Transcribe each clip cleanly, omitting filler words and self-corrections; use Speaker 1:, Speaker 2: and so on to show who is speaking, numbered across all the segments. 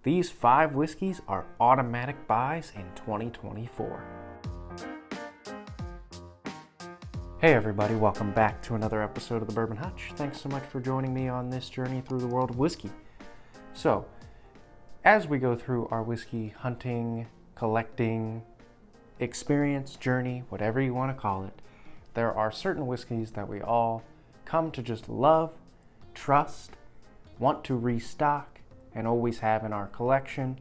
Speaker 1: These 5 whiskeys are automatic buys in 2024. Hey everybody, welcome back to another episode of the Bourbon Hutch. Thanks so much for joining me on this journey through the world of whiskey. So, as we go through our whiskey hunting, collecting, experience, journey, whatever you want to call it, there are certain whiskeys that we all come to just love, trust, want to restock, and always have in our collection.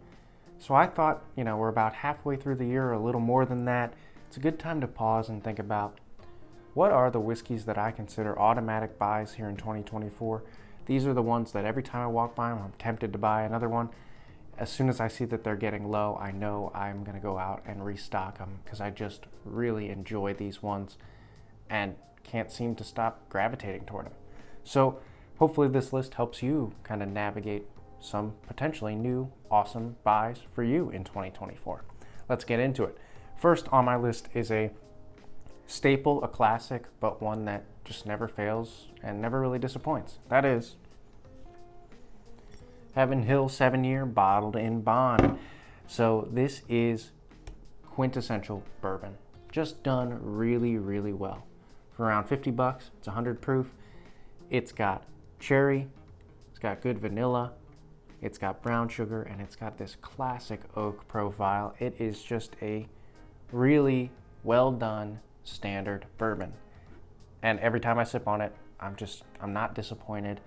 Speaker 1: So I thought, we're about halfway through the year, or a little more than that. It's a good time to pause and think about what are the whiskeys that I consider automatic buys here in 2024. These are the ones that every time I walk by them, I'm tempted to buy another one. As soon as I see that they're getting low, I know I'm going to go out and restock them because I just really enjoy these ones and can't seem to stop gravitating toward them. So hopefully this list helps you kind of navigate some potentially new, awesome buys for you in 2024. Let's get into it. First on my list is a staple, a classic, but one that just never fails and never really disappoints. That is Heaven Hill 7-year bottled in bond. So this is quintessential bourbon, just done really, really well. For around $50, it's 100 proof. It's got cherry, it's got good vanilla, it's got brown sugar, and it's got this classic oak profile. It is just a really well done standard bourbon. And every time I sip on it, I'm not disappointed.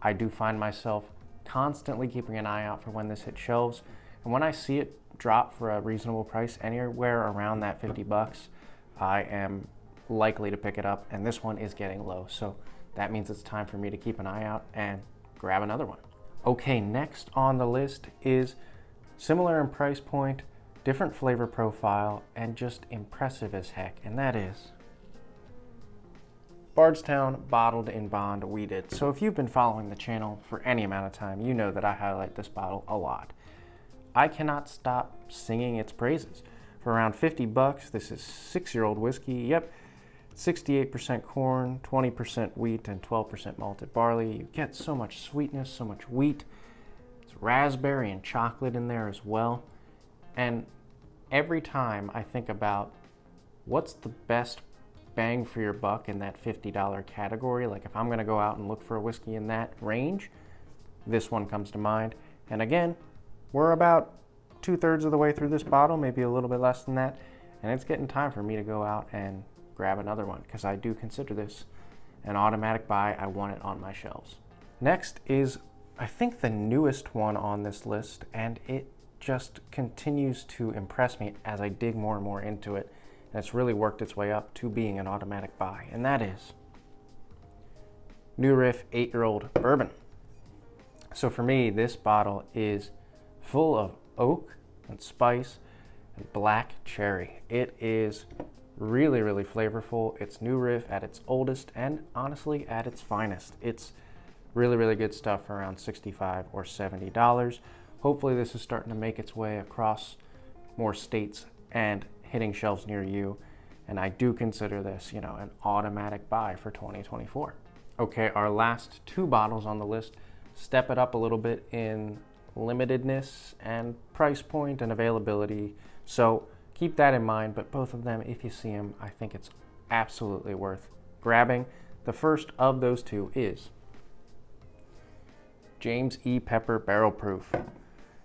Speaker 1: I do find myself constantly keeping an eye out for when this hits shelves. And when I see it drop for a reasonable price, anywhere around that $50, I am likely to pick it up. And this one is getting low. So that means it's time for me to keep an eye out and grab another one. Okay, next on the list is similar in price point, different flavor profile, and just impressive as heck, and that is Bardstown Bottled in Bond Wheated. So if you've been following the channel for any amount of time, you know that I highlight this bottle a lot. I cannot stop singing its praises. For around $50, this is 6-year-old whiskey. Yep, 68% corn, 20% wheat, and 12% malted barley. You get so much sweetness, so much wheat. It's raspberry and chocolate in there as well. And every time I think about what's the best bang for your buck in that $50 category, like if I'm going to go out and look for a whiskey in that range, this one comes to mind. And again, we're about 2/3 of the way through this bottle, maybe a little bit less than that, and it's getting time for me to go out and grab another one because I do consider this an automatic buy. I want it on my shelves. Next is, I think, the newest one on this list, and it just continues to impress me as I dig more and more into it, and it's really worked its way up to being an automatic buy, and that is New Riff 8-year-old bourbon. So for me, this bottle is full of oak and spice and black cherry. It is really, really flavorful. It's New Riff at its oldest and honestly at its finest. It's really, really good stuff for around $65 or $70. Hopefully this is starting to make its way across more states and hitting shelves near you. And I do consider this, an automatic buy for 2024. Okay, our last 2 bottles on the list step it up a little bit in limitedness and price point and availability. So keep that in mind, but both of them, if you see them, I think it's absolutely worth grabbing. The first of those 2 is James E. Pepper Barrel Proof.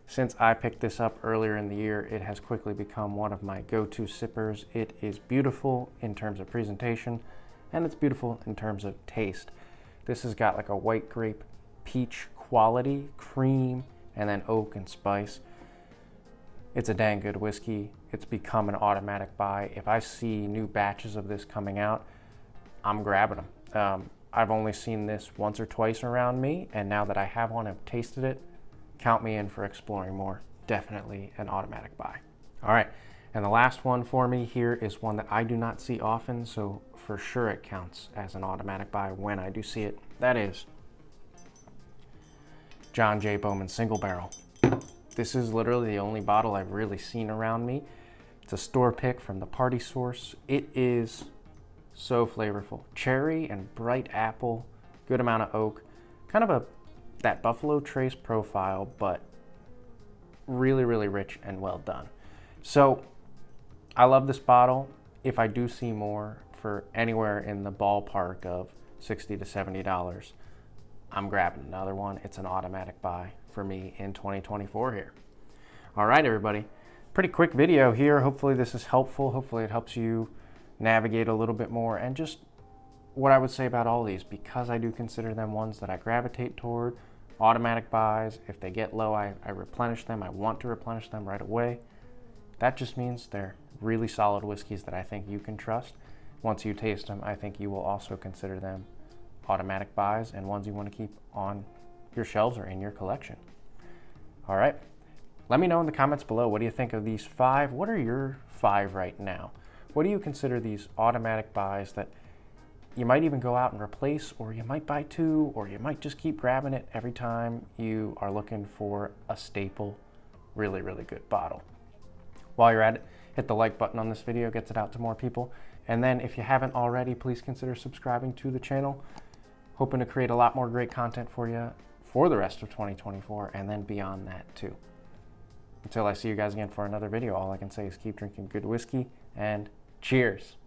Speaker 1: Since I picked this up earlier in the year, it has quickly become one of my go-to sippers. It is beautiful in terms of presentation, and it's beautiful in terms of taste. This has got like a white grape peach quality, cream, and then oak and spice. It's a dang good whiskey. It's become an automatic buy. If I see new batches of this coming out, I'm grabbing them. I've only seen this once or twice around me, and now that I have one and tasted it, count me in for exploring more. Definitely an automatic buy. All right, and the last one for me here is one that I do not see often, so for sure it counts as an automatic buy when I do see it. That is John J. Bowman Single Barrel. This is literally the only bottle I've really seen around me. It's a store pick from the Party Source. It is so flavorful. Cherry and bright apple, good amount of oak, kind of that Buffalo Trace profile, but really, really rich and well done. So I love this bottle. If I do see more for anywhere in the ballpark of $60 to $70, I'm grabbing another one. It's an automatic buy for me in 2024 here. All right, everybody. Pretty quick video here. Hopefully this is helpful. Hopefully it helps you navigate a little bit more. And just what I would say about all these, because I do consider them ones that I gravitate toward, automatic buys. If they get low, I replenish them. I want to replenish them right away. That just means they're really solid whiskeys that I think you can trust. Once you taste them, I think you will also consider them automatic buys and ones you want to keep on your shelves or in your collection. All right. Let me know in the comments below, what do you think of these 5? What are your 5 right now? What do you consider these automatic buys that you might even go out and replace, or you might buy 2, or you might just keep grabbing it every time you are looking for a staple, really, really good bottle? While you're at it, hit the like button on this video, gets it out to more people. And then if you haven't already, please consider subscribing to the channel. Hoping to create a lot more great content for you for the rest of 2024 and then beyond that too. Until I see you guys again for another video, all I can say is keep drinking good whiskey and cheers.